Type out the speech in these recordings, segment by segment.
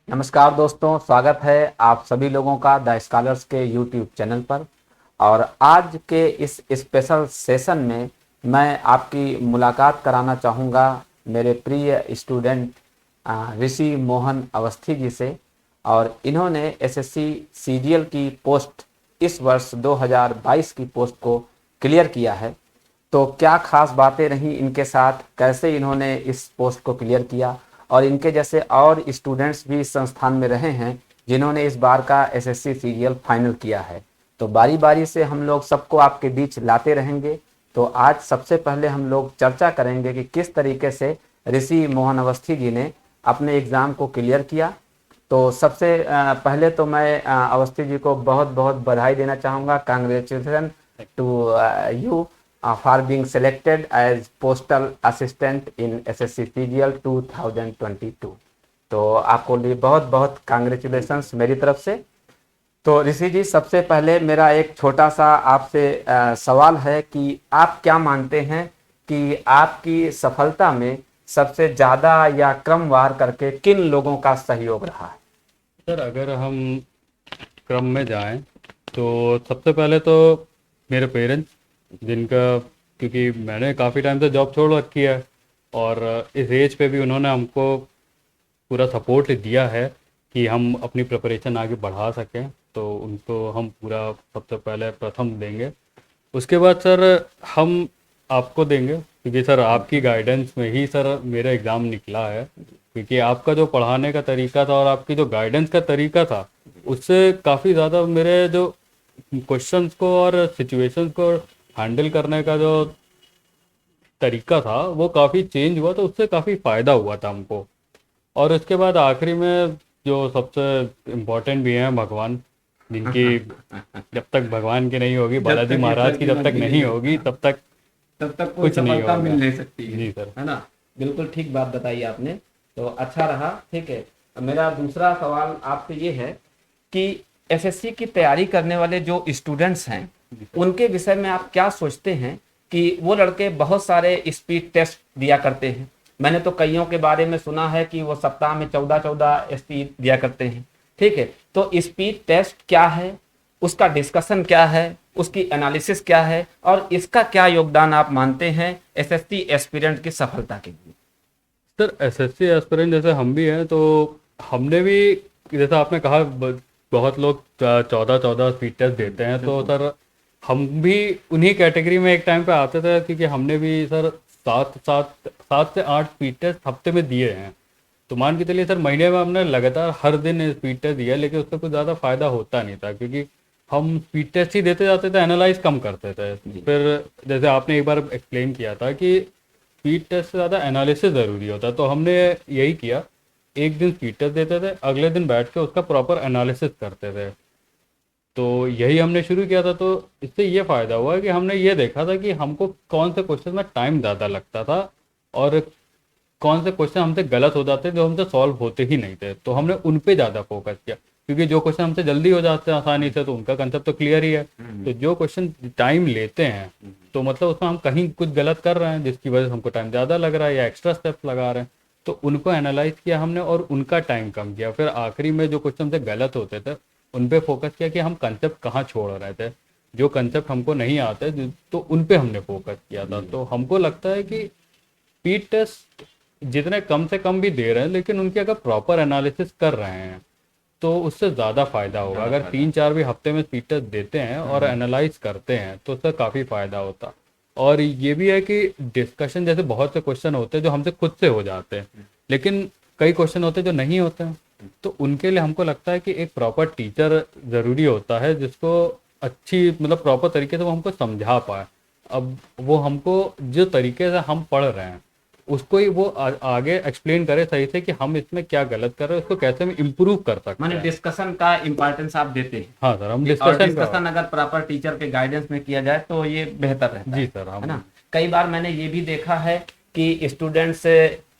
नमस्कार दोस्तों, स्वागत है आप सभी लोगों का द स्कॉलर्स के यूट्यूब चैनल पर। और आज के इस स्पेशल सेशन में मैं आपकी मुलाकात कराना चाहूँगा मेरे प्रिय स्टूडेंट ऋषि मोहन अवस्थी जी से। और इन्होंने एसएससी सीजीएल की पोस्ट इस वर्ष 2022 की पोस्ट को क्लियर किया है। तो क्या खास बातें रहीं इनके साथ, कैसे इन्होंने इस पोस्ट को क्लियर किया, और इनके जैसे और स्टूडेंट्स भी इस संस्थान में रहे हैं जिन्होंने इस बार का एसएससी सीजीएल फाइनल किया है। तो बारी बारी से हम लोग सबको आपके बीच लाते रहेंगे। तो आज सबसे पहले हम लोग चर्चा करेंगे कि किस तरीके से ऋषि मोहन अवस्थी जी ने अपने एग्ज़ाम को क्लियर किया। तो सबसे पहले तो मैं अवस्थी जी को बहुत बहुत बधाई देना चाहूँगा। Congratulation to you for being selected as postal assistant in SSC CGL 2022। तो आपको लिए बहुत बहुत कांग्रेचुलेशंस मेरी तरफ से। तो ऋषि जी, सबसे पहले मेरा एक छोटा सा आपसे सवाल है कि आप क्या मानते हैं कि आपकी सफलता में सबसे ज़्यादा या क्रमवार करके किन लोगों का सहयोग रहा है? सर, अगर हम क्रम में जाएं तो सबसे पहले तो मेरे पेरेंट्स, जिनका क्योंकि मैंने काफ़ी टाइम से जॉब छोड़ रखी है और इस एज पे भी उन्होंने हमको पूरा सपोर्ट दिया है कि हम अपनी प्रिपरेशन आगे बढ़ा सकें, तो उनको हम पूरा सबसे पहले प्रथम देंगे। उसके बाद सर हम आपको देंगे, क्योंकि सर आपकी गाइडेंस में ही सर मेरा एग्ज़ाम निकला है। क्योंकि आपका जो पढ़ाने का तरीका था और आपकी जो गाइडेंस का तरीका था, उससे काफ़ी ज़्यादा मेरे जो क्वेश्चंस को और सिचुएशंस को हैंडल करने का जो तरीका था वो काफ़ी चेंज हुआ, तो उससे काफ़ी फ़ायदा हुआ था हमको। और उसके बाद आखिरी में जो सबसे इम्पोर्टेंट भी हैं भगवान, जिनकी जब तक भगवान की नहीं होगी, बालाजी महाराज की जब तक नहीं होगी, तब तक कोई कुछ नहीं सफलता होगा। मिल नहीं सकती जी सर। है ना? बिल्कुल ठीक बात बताई आपने। तो अच्छा रहा, ठीक है। मेरा दूसरा सवाल आपसे ये है कि एसएससी की तैयारी करने वाले जो स्टूडेंट्स हैं उनके विषय में आप क्या सोचते हैं कि वो लड़के बहुत सारे स्पीड टेस्ट दिया करते हैं। मैंने तो कईयों के बारे में सुना है कि वो सप्ताह में 14-14 स्पीड दिया करते हैं, ठीक है। तो स्पीड टेस्ट क्या है, उसका डिस्कशन क्या है, उसकी एनालिसिस क्या है, और इसका क्या योगदान आप मानते हैं एसएससी एस्पिरेंट की सफलता के लिए? सर, एसएससी एस्पिरेंट जैसे हम भी हैं, तो हमने भी, जैसा आपने कहा, बहुत लोग 14-14 स्पीड टेस्ट देते हैं, तो सर हम भी उन्हीं कैटेगरी में एक टाइम पे आते थे, क्योंकि हमने भी सर 7 से 8 स्पीड टेस्ट हफ्ते में दिए हैं। तो मान के चलिए सर, महीने में हमने लगातार हर दिन स्पीड टेस्ट दिया, लेकिन उससे कुछ ज़्यादा फायदा होता नहीं था, क्योंकि हम स्पीड टेस्ट ही देते जाते थे, एनालाइज कम करते थे। फिर जैसे आपने एक बार एक्सप्लेन किया था कि स्पीड टेस्ट से ज़्यादा एनालिसिस ज़रूरी होता है, तो हमने यही किया। एक दिन स्पीड टेस्ट देते थे, अगले दिन बैठ के उसका प्रॉपर एनालिसिस करते थे। तो यही हमने शुरू किया था। तो इससे ये फ़ायदा हुआ कि हमने ये देखा था कि हमको कौन से क्वेश्चन में टाइम ज़्यादा लगता था और कौन से क्वेश्चन हमसे गलत हो जाते जो हमसे सॉल्व होते ही नहीं थे, तो हमने उन पे ज़्यादा फोकस किया। क्योंकि जो क्वेश्चन हमसे जल्दी हो जाते हैं आसानी से, तो उनका कंसेप्ट तो क्लियर ही है। तो जो क्वेश्चन टाइम लेते हैं, तो मतलब उसमें हम कहीं कुछ गलत कर रहे हैं जिसकी वजह से हमको टाइम ज़्यादा लग रहा है या एक्स्ट्रा स्टेप्स लगा रहे हैं, तो उनको एनालाइज किया हमने और उनका टाइम कम किया। फिर आखिरी में जो क्वेश्चन हमसे गलत होते थे उन पे फोकस किया कि हम कंसेप्ट कहाँ छोड़ रहे थे, जो कंसेप्ट हमको नहीं आते तो उन पे हमने फोकस किया था। तो हमको लगता है कि स्पीड टेस्ट जितने कम से कम भी दे रहे हैं, लेकिन उनकी अगर प्रॉपर एनालिसिस कर रहे हैं तो उससे ज़्यादा फायदा होगा। अगर 3-4 भी हफ्ते में स्पीड टेस्ट देते हैं और एनालाइज करते हैं तो उससे काफ़ी फायदा होता। और ये भी है कि डिस्कशन, जैसे बहुत से क्वेश्चन होते हैं जो हमसे खुद से हो जाते हैं, लेकिन कई क्वेश्चन होते हैं जो नहीं होते हैं, तो उनके लिए हमको लगता है कि एक प्रॉपर टीचर ज़रूरी होता है, जिसको अच्छी मतलब प्रॉपर तरीके से वो हमको समझा पाए। अब वो हमको जो तरीके से हम पढ़ रहे हैं उसको ही वो आगे एक्सप्लेन करे सही से कि हम इसमें क्या गलत कर रहे हैं, उसको कैसे हम इम्प्रूव कर सकते माने हैं। डिस्कशन का इम्पोर्टेंस आप देते हैं? हाँ सर, हम और डिस्कशन डिस्कशन अगर प्रॉपर टीचर के गाइडेंस में किया जाए तो ये बेहतर रहता जी सर, है ना? हम कई बार मैंने ये भी देखा है कि स्टूडेंट्स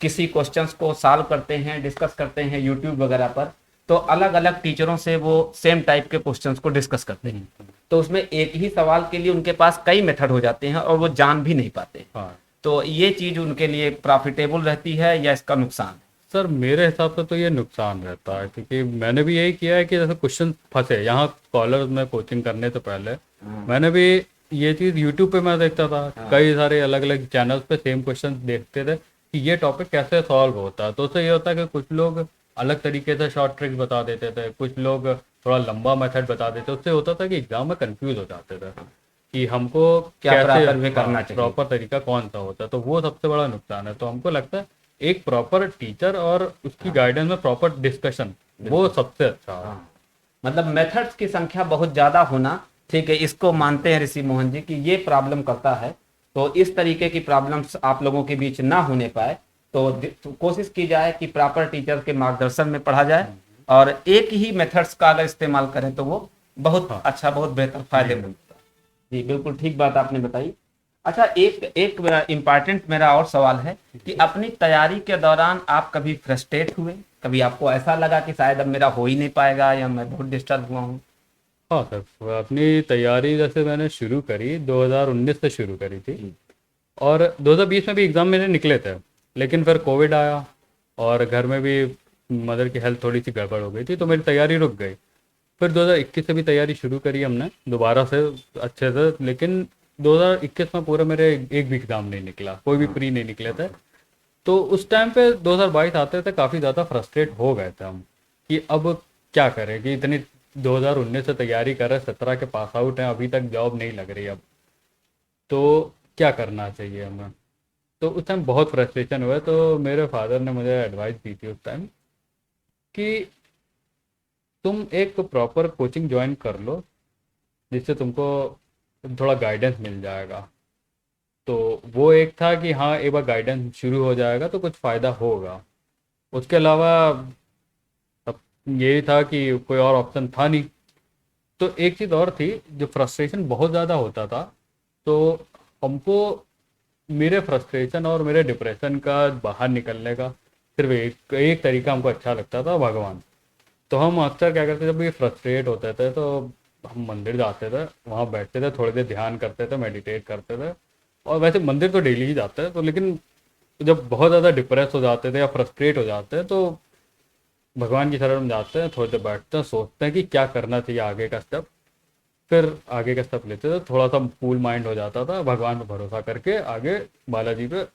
किसी क्वेश्चंस को सॉल्व करते हैं, डिस्कस करते हैं यूट्यूब वगैरह पर, तो अलग अलग टीचरों से वो सेम टाइप के क्वेश्चंस को डिस्कस करते हैं। तो उसमें एक ही सवाल के लिए उनके पास कई मेथड हो जाते हैं और वो जान भी नहीं पाते। हाँ तो ये चीज उनके लिए प्रॉफिटेबल रहती है या इसका नुकसान है? सर मेरे हिसाब से तो ये नुकसान रहता है, क्योंकि मैंने भी यही किया है कि जैसे क्वेश्चन फंसे यहाँ कॉलर में कोचिंग करने से पहले मैंने भी ये चीज़ यूट्यूब पे मैं देखता था, कई सारे अलग अलग चैनल्स पे सेम क्वेश्चन देखते थे कि ये टॉपिक कैसे सॉल्व होता है। तो उससे ये होता है कि कुछ लोग अलग तरीके से शॉर्ट ट्रिक्स बता देते थे, कुछ लोग थोड़ा लंबा मेथड बता देते, उससे होता था कि एग्जाम में कंफ्यूज हो जाते थे कि हमको क्या कैसे प्रॉपर में करना चाहिए। प्रॉपर तरीका कौन सा होता है। तो वो सबसे बड़ा नुकसान है। तो हमको लगता है एक प्रॉपर टीचर और उसकी गाइडेंस में प्रॉपर डिस्कशन वो सबसे अच्छा है। हाँ, मतलब मेथड्स की संख्या बहुत ज्यादा होना, ठीक है, इसको मानते हैं ऋषि मोहन जी कि ये प्रॉब्लम करता है। तो इस तरीके की प्रॉब्लम्स आप लोगों के बीच ना होने पाए, तो कोशिश की जाए कि प्रॉपर टीचर के मार्गदर्शन में पढ़ा जाए, और एक ही मेथड्स का अगर इस्तेमाल करें तो वो बहुत हाँ अच्छा, बहुत बेहतर, फायदेमंद होता है। जी बिल्कुल ठीक बात आपने बताई। अच्छा, एक एक इम्पॉर्टेंट मेरा और सवाल है कि अपनी तैयारी के दौरान आप कभी फ्रस्ट्रेट हुए, कभी आपको ऐसा लगा कि शायद अब मेरा हो ही नहीं पाएगा या मैं बहुत डिस्टर्ब हुआ हूँ? हाँ सर, अपनी तैयारी जैसे मैंने शुरू करी 2019 से शुरू करी थी, और 2020 में भी एग्ज़ाम मेरे निकले थे, लेकिन फिर कोविड आया और घर में भी मदर की हेल्थ थोड़ी सी गड़बड़ हो गई थी, तो मेरी तैयारी रुक गई। फिर 2021 से भी तैयारी शुरू करी हमने दोबारा से अच्छे से, लेकिन 2021 में पूरा मेरे एक भी एग्ज़ाम नहीं निकला, कोई भी प्री नहीं निकले थे। तो उस टाइम पे 2022 आते थे काफ़ी ज़्यादा फ्रस्ट्रेट हो गए थे हम कि अब क्या करें, कि इतनी 2019 से तैयारी कर रहे, 17 के पास आउट हैं, अभी तक जॉब नहीं लग रही अब, तो क्या करना चाहिए हमें। तो उस टाइम बहुत फ्रस्ट्रेशन हुआ। तो मेरे फादर ने मुझे एडवाइस दी थी उस टाइम कि तुम एक प्रॉपर कोचिंग ज्वाइन कर लो, जिससे तुमको थोड़ा गाइडेंस मिल जाएगा। तो वो एक था कि हाँ, एक बार गाइडेंस शुरू हो जाएगा तो कुछ फ़ायदा होगा। उसके अलावा अब यही था कि कोई और ऑप्शन था नहीं। तो एक चीज़ और थी, जो फ्रस्ट्रेशन बहुत ज़्यादा होता था, तो हमको मेरे फ्रस्ट्रेशन और मेरे डिप्रेशन का बाहर निकलने का सिर्फ एक एक तरीका हमको अच्छा लगता था, भगवान। तो हम अक्सर क्या करते थे, जब भी फ्रस्ट्रेट होते थे तो हम मंदिर जाते थे, वहाँ बैठते थे, थोड़ी देर ध्यान करते थे, मेडिटेट करते थे। और वैसे मंदिर तो डेली ही जाते हैं, तो लेकिन जब बहुत ज़्यादा डिप्रेस हो जाते थे या फ्रस्ट्रेट हो जाते हैं तो भगवान की शरण में जाते हैं, थोड़ी देर बैठते हैं, सोचते हैं कि क्या करना चाहिए आगे का स्टेप। फिर आगे का स्टेप लेते थे, थोड़ा सा कूल माइंड हो जाता था, भगवान पे भरोसा करके आगे बालाजी पे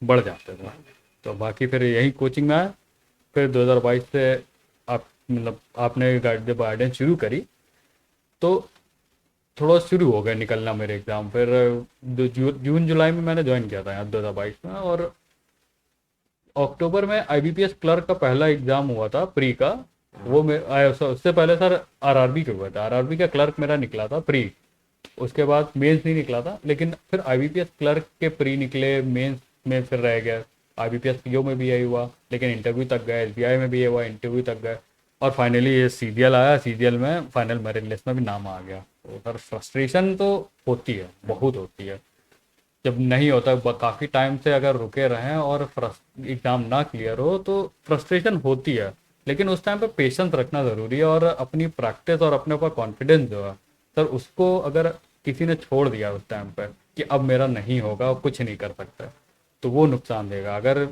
बढ़ जाते थे। तो बाकी फिर यही कोचिंग में आया। फिर 2022 से आप मतलब आपने जब गाइडेंस शुरू करी तो थोड़ा शुरू हो गया निकलना मेरे एग्ज़ाम। फिर जून जुलाई में मैंने ज्वाइन किया था यहाँ 2022 में, और अक्टूबर में आईबीपीएस क्लर्क का पहला एग्ज़ाम हुआ था प्री का। वो उससे पहले सर आरआरबी के हुआ था, आरआरबी का क्लर्क मेरा निकला था प्री। उसके बाद मेंस नहीं निकला था, लेकिन फिर आईबीपीएस क्लर्क के प्री निकले, मेंस में फिर रह गया। आईबीपीएस पीओ में भी यही हुआ, लेकिन इंटरव्यू तक गए, एसबीआई में भी ये हुआ, इंटरव्यू तक गए, और फाइनली ये सीजीएल आया, सीजीएल में फाइनल मेरिट लिस्ट में भी नाम आ गया। तो सर फ्रस्ट्रेशन तो होती है, बहुत होती है जब नहीं होता। काफ़ी टाइम से अगर रुके रहें और एग्ज़ाम ना क्लियर हो तो फ्रस्ट्रेशन होती है, लेकिन उस टाइम पे पेशेंस रखना ज़रूरी है, और अपनी प्रैक्टिस और अपने ऊपर कॉन्फिडेंस जो है सर, उसको अगर किसी ने छोड़ दिया उस टाइम पर कि अब मेरा नहीं होगा, कुछ नहीं कर सकता, तो वो नुकसान देगा। अगर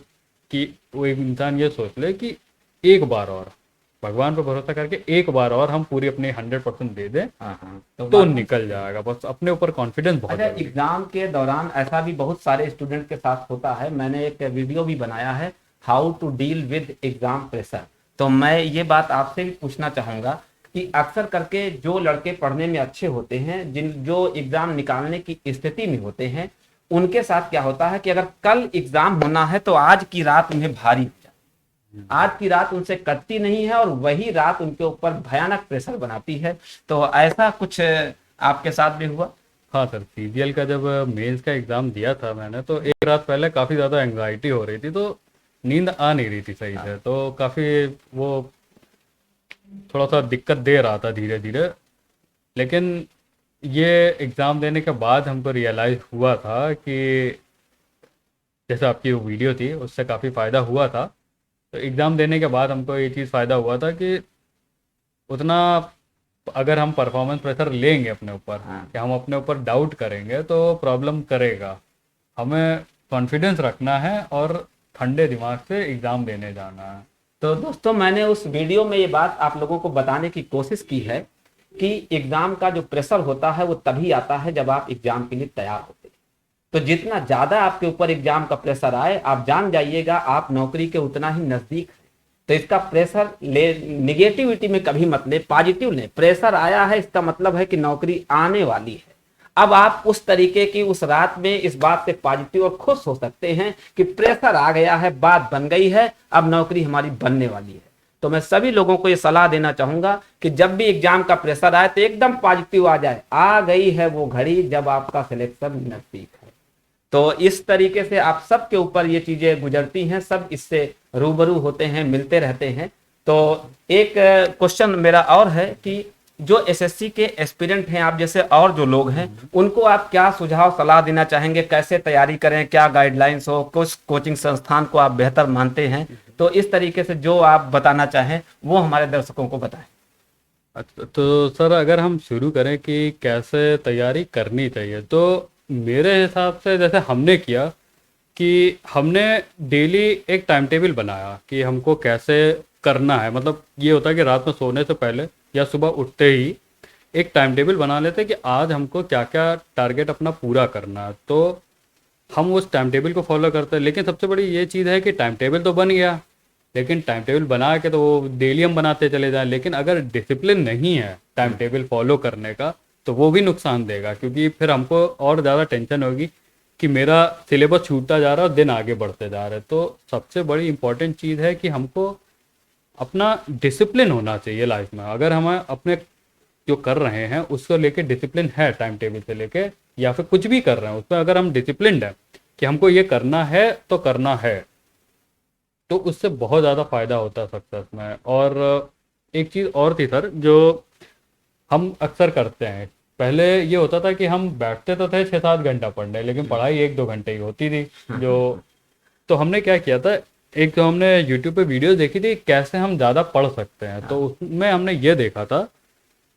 कि वो एक इंसान ये सोच ले कि एक बार और भगवान पर भरोसा करके एक बार और हम पूरी अपने 100% दे दें, हाँ हाँ, तो बात निकल जाएगा। बस अपने ऊपर कॉन्फिडेंस बहुत अच्छा, जरूरी है। एग्जाम के दौरान ऐसा भी बहुत सारे स्टूडेंट के साथ होता है। मैंने एक वीडियो भी बनाया है, how to deal with exam pressure. तो मैं ये बात आपसे भी पूछना चाहूंगा कि अक्सर करके जो लड़के पढ़ने में अच्छे होते हैं, जिन जो एग्जाम निकालने की स्थिति में होते हैं, उनके साथ क्या होता है कि अगर कल एग्जाम होना है तो आज की रात उन्हें भारी हो जाती है, आज की रात उनसे कटती नहीं है, और वही रात उनके ऊपर भयानक प्रेशर बनाती है। तो ऐसा कुछ आपके साथ भी हुआ? हाँ सर, सीजीएल का जब मेंस का एग्ज़ाम दिया था मैंने, तो एक रात पहले काफ़ी ज़्यादा एंग्जाइटी हो रही थी, तो नींद आ नहीं रही थी सही से, तो काफ़ी वो थोड़ा सा दिक्कत दे रहा था धीरे धीरे। लेकिन ये एग्ज़ाम देने के बाद हमको रियलाइज़ हुआ था कि जैसे आपकी वो वीडियो थी उससे काफ़ी फ़ायदा हुआ था। तो एग्ज़ाम देने के बाद हमको ये चीज़ फ़ायदा हुआ था कि उतना अगर हम परफॉर्मेंस प्रेशर लेंगे अपने ऊपर, हाँ। कि हम अपने ऊपर डाउट करेंगे तो प्रॉब्लम करेगा। हमें कॉन्फिडेंस रखना है और ठंडे दिमाग से एग्ज़ाम देने जाना है। तो दोस्तों, मैंने उस वीडियो में ये बात आप लोगों को बताने की कोशिश की है कि एग्जाम का जो प्रेशर होता है वो तभी आता है जब आप एग्जाम के लिए तैयार होते हैं। तो जितना ज्यादा आपके ऊपर एग्जाम का प्रेशर आए, आप जान जाइएगा आप नौकरी के उतना ही नजदीक है। तो इसका प्रेशर ले, निगेटिविटी में कभी मत ले, पॉजिटिव ले। प्रेशर आया है इसका मतलब है कि नौकरी आने वाली है। अब आप उस तरीके की उस रात में इस बात से पॉजिटिव और खुश हो सकते हैं कि प्रेशर आ गया है, बात बन गई है, अब नौकरी हमारी बनने वाली है। तो मैं सभी लोगों को ये सलाह देना चाहूंगा कि जब भी एग्जाम का प्रेशर आए तो एकदम पॉजिटिव आ जाए। आ गई है वो घड़ी जब आपका सिलेक्शन नजदीक है। तो इस तरीके से आप सबके ऊपर ये चीजें गुजरती हैं, सब इससे रूबरू होते हैं, मिलते रहते हैं। तो एक क्वेश्चन मेरा और है कि जो एसएससी के एस्पिरेंट हैं, आप जैसे और जो लोग हैं, उनको आप क्या सुझाव सलाह देना चाहेंगे? कैसे तैयारी करें, क्या गाइडलाइंस हो, कुछ कोचिंग संस्थान को आप बेहतर मानते हैं? तो इस तरीके से जो आप बताना चाहें वो हमारे दर्शकों को बताएं। अच्छा, तो सर अगर हम शुरू करें कि कैसे तैयारी करनी चाहिए, तो मेरे हिसाब से जैसे हमने किया कि हमने डेली एक टाइम टेबल बनाया कि हमको कैसे करना है। मतलब ये होता है कि रात में सोने से पहले या सुबह उठते ही एक टाइम टेबल बना लेते हैं कि आज हमको क्या क्या टारगेट अपना पूरा करना है, तो हम उस टाइम टेबल को फॉलो करते हैं। लेकिन सबसे बड़ी ये चीज़ है कि टाइम टेबल तो बन गया, लेकिन टाइम टेबल बना के तो वो डेली हम बनाते चले जाएं, लेकिन अगर डिसिप्लिन नहीं है टाइम टेबल फॉलो करने का तो वो भी नुकसान देगा, क्योंकि फिर हमको और ज़्यादा टेंशन होगी कि मेरा सिलेबस छूटता जा रहा है और दिन आगे बढ़ते जा रहे हैं। तो सबसे बड़ी इंपॉर्टेंट चीज़ है कि हमको अपना डिसिप्लिन होना चाहिए लाइफ में। अगर हम अपने जो कर रहे हैं उसको लेके डिसिप्लिन है, टाइम टेबल से लेके या फिर कुछ भी कर रहे हैं उसमें अगर हम डिसिप्लिन है कि हमको ये करना है तो करना है, तो उससे बहुत ज़्यादा फायदा होता है सक्सेस में। और एक चीज़ और थी सर जो हम अक्सर करते हैं, पहले ये होता था कि हम बैठते तो थे 6-7 घंटा पढ़ने, लेकिन पढ़ाई 1-2 घंटे ही होती थी जो। तो हमने क्या किया था, एक तो हमने यूट्यूब पे वीडियो देखी थी कैसे हम ज़्यादा पढ़ सकते हैं। तो उसमें हमने ये देखा था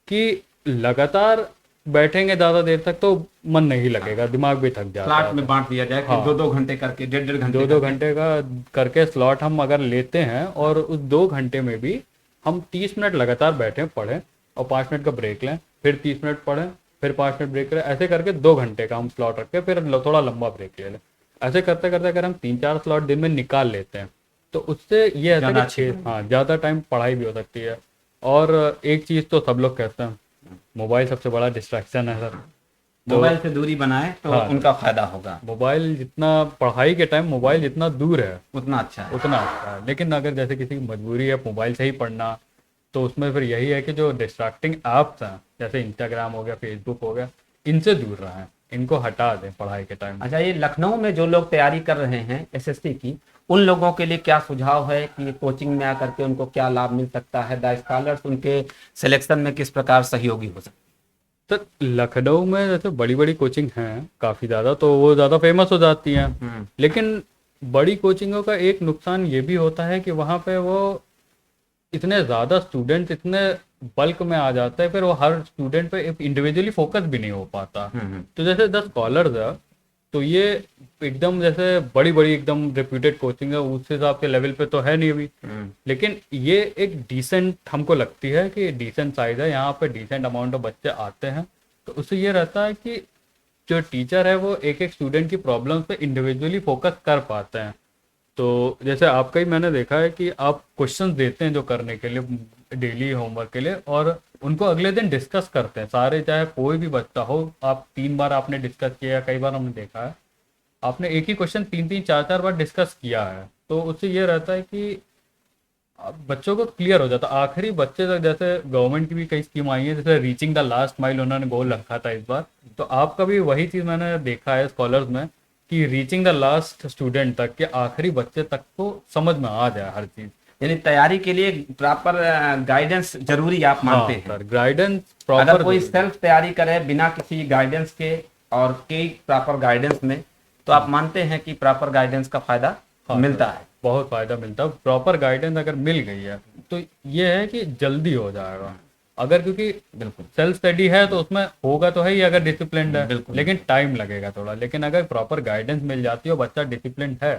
कि लगातार बैठेंगे ज़्यादा देर तक तो मन नहीं लगेगा, दिमाग भी थक जाता है। स्लॉट में बांट दिया जाए कि हाँ। 2-2 घंटे करके, 1.5-1.5 घंटे 2-2 घंटे का करके स्लॉट हम अगर लेते हैं और उस 2 घंटे में भी हम 30 मिनट लगातार बैठें पढ़ें और 5 मिनट का ब्रेक लें, फिर 30 मिनट पढ़ें, फिर 5 मिनट ब्रेक लें, ऐसे करके 2 घंटे का हम स्लॉट रखें, फिर थोड़ा लंबा ब्रेक ले लें। ऐसे करते करते अगर हम 3-4 स्लॉट दिन में निकाल लेते हैं तो उससे ये है ज़्यादा कि ज़्यादा टाइम पढ़ाई भी हो सकती है। और एक चीज़ तो सब लोग कहते हैं, मोबाइल सबसे बड़ा डिस्ट्रैक्शन है सर। मोबाइल से दूरी बनाए तो हाँ। उनका फायदा होगा। मोबाइल जितना पढ़ाई के टाइम मोबाइल जितना दूर है उतना अच्छा है। उतना अच्छा है। लेकिन अगर जैसे किसी की मजबूरी है मोबाइल से ही पढ़ना, तो उसमें फिर यही है कि जो डिस्ट्रैक्टिंग ऐप्स हैं जैसे इंस्टाग्राम हो गया, फेसबुक हो गया, इनसे दूर रहें, इनको हटा दें पढ़ाई के टाइम। अच्छा, ये लखनऊ में जो लोग तैयारी कर रहे हैं एसएससी की, उन लोगों के लिए क्या सुझाव है कि कोचिंग में आकर के उनको क्या लाभ मिल सकता है? द स्कॉलर्स उनके सिलेक्शन में किस प्रकार सहयोगी हो सकते तो लखनऊ में जैसे बड़ी बड़ी कोचिंग हैं काफ़ी ज़्यादा, तो वो ज़्यादा फेमस हो जाती हैं। हैं? लेकिन बड़ी कोचिंगों का एक नुकसान ये भी होता है कि वहाँ पे वो इतने ज़्यादा स्टूडेंट इतने बल्क में आ जाते हैं, फिर वो हर स्टूडेंट पे इंडिविजुअली फोकस भी नहीं हो पाता। तो जैसे 10 स्कॉलर्स है तो ये एकदम जैसे बड़ी बड़ी एकदम रेप्यूटेड कोचिंग है, उस हिसाब के लेवल पे तो है नहीं अभी, लेकिन ये एक डिसेंट हमको लगती है कि डिसेंट साइज है, यहाँ पे डिसेंट अमाउंट ऑफ बच्चे आते हैं। तो उससे ये रहता है कि जो टीचर है वो एक एक स्टूडेंट की प्रॉब्लम पे इंडिविजुअली फोकस कर पाते हैं। तो जैसे आपका ही मैंने देखा है कि आप क्वेश्चंस देते हैं जो करने के लिए डेली होमवर्क के लिए, और उनको अगले दिन डिस्कस करते हैं सारे, चाहे कोई भी बच्चा हो। आप 3 बार आपने डिस्कस किया, कई बार हमने देखा है आपने एक ही क्वेश्चन 3-3 4-4 बार डिस्कस किया है। तो उससे ये रहता है कि बच्चों को क्लियर हो जाता है आखिरी बच्चे तक। जैसे गवर्नमेंट की भी कई स्कीम आई है, जैसे रीचिंग द लास्ट माइल उन्होंने गोल रखा था इस बार, तो आपका भी वही चीज़ मैंने देखा है स्कॉलर्स में कि रीचिंग द लास्ट स्टूडेंट तक के आखिरी बच्चे तक को समझ में आ जाए हर चीज़। यानी तैयारी के लिए प्रॉपर गाइडेंस जरूरी आप मानते हैं? सर गाइडेंस अगर प्रॉपर, कोई सेल्फ तैयारी करे बिना किसी गाइडेंस के और कई प्रॉपर गाइडेंस में, तो आप मानते हैं कि प्रॉपर गाइडेंस का फायदा मिलता है? बहुत फायदा मिलता है। प्रॉपर गाइडेंस अगर मिल गई है तो ये है कि जल्दी हो जाएगा। अगर क्योंकि बिल्कुल सेल्फ स्टडी है तो उसमें होगा तो है ही अगर डिसिप्लिन है, बिल्कुल। लेकिन टाइम लगेगा थोड़ा। लेकिन अगर प्रॉपर गाइडेंस मिल जाती है और बच्चा डिसिप्लिन है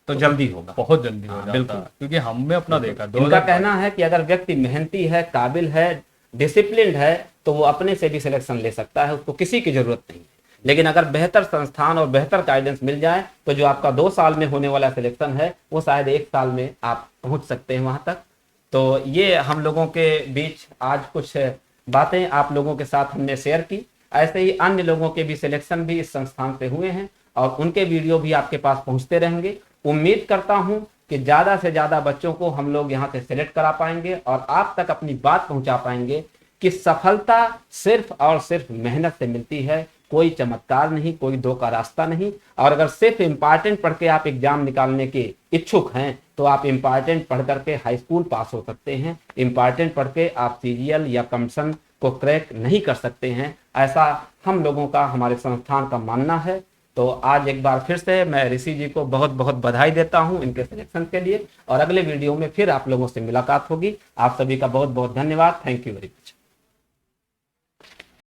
तो जल्दी होगा। बहुत जल्दी हो जाता बिल्कुल। है, क्योंकि हमने अपना देखा इनका 2022 कहना है कि अगर व्यक्ति मेहनती है, काबिल है, डिसिप्लिन्ड है, तो वो अपने से भी सिलेक्शन ले सकता है, उसको किसी की जरूरत नहीं है। लेकिन अगर बेहतर संस्थान और बेहतर गाइडेंस मिल जाए तो जो आपका 2 साल में होने वाला सिलेक्शन है वो शायद 1 साल में आप पहुंच सकते हैं वहां तक। तो ये हम लोगों के बीच आज कुछ बातें आप लोगों के साथ हमने शेयर की। ऐसे ही अन्य लोगों के भी सिलेक्शन भी इस संस्थान से हुए हैं और उनके वीडियो भी आपके पास पहुंचते रहेंगे। उम्मीद करता हूं कि ज़्यादा से ज़्यादा बच्चों को हम लोग यहाँ से सेलेक्ट करा पाएंगे और आप तक अपनी बात पहुंचा पाएंगे कि सफलता सिर्फ और सिर्फ मेहनत से मिलती है, कोई चमत्कार नहीं, कोई दो का रास्ता नहीं। और अगर सिर्फ इम्पॉर्टेंट पढ़ के आप एग्जाम निकालने के इच्छुक हैं तो आप इम्पॉर्टेंट पढ़ करके हाई स्कूल पास हो सकते हैं, इम्पॉर्टेंट पढ़ के आप सीजीएल या कमीशन को क्रैक नहीं कर सकते हैं, ऐसा हम लोगों का, हमारे संस्थान का मानना है। तो आज एक बार फिर से मैं ऋषि जी को बहुत बहुत बधाई देता हूं इनके सिलेक्शन के लिए और अगले वीडियो में फिर आप लोगों से मुलाकात होगी। आप सभी का बहुत बहुत धन्यवाद। Thank you very much.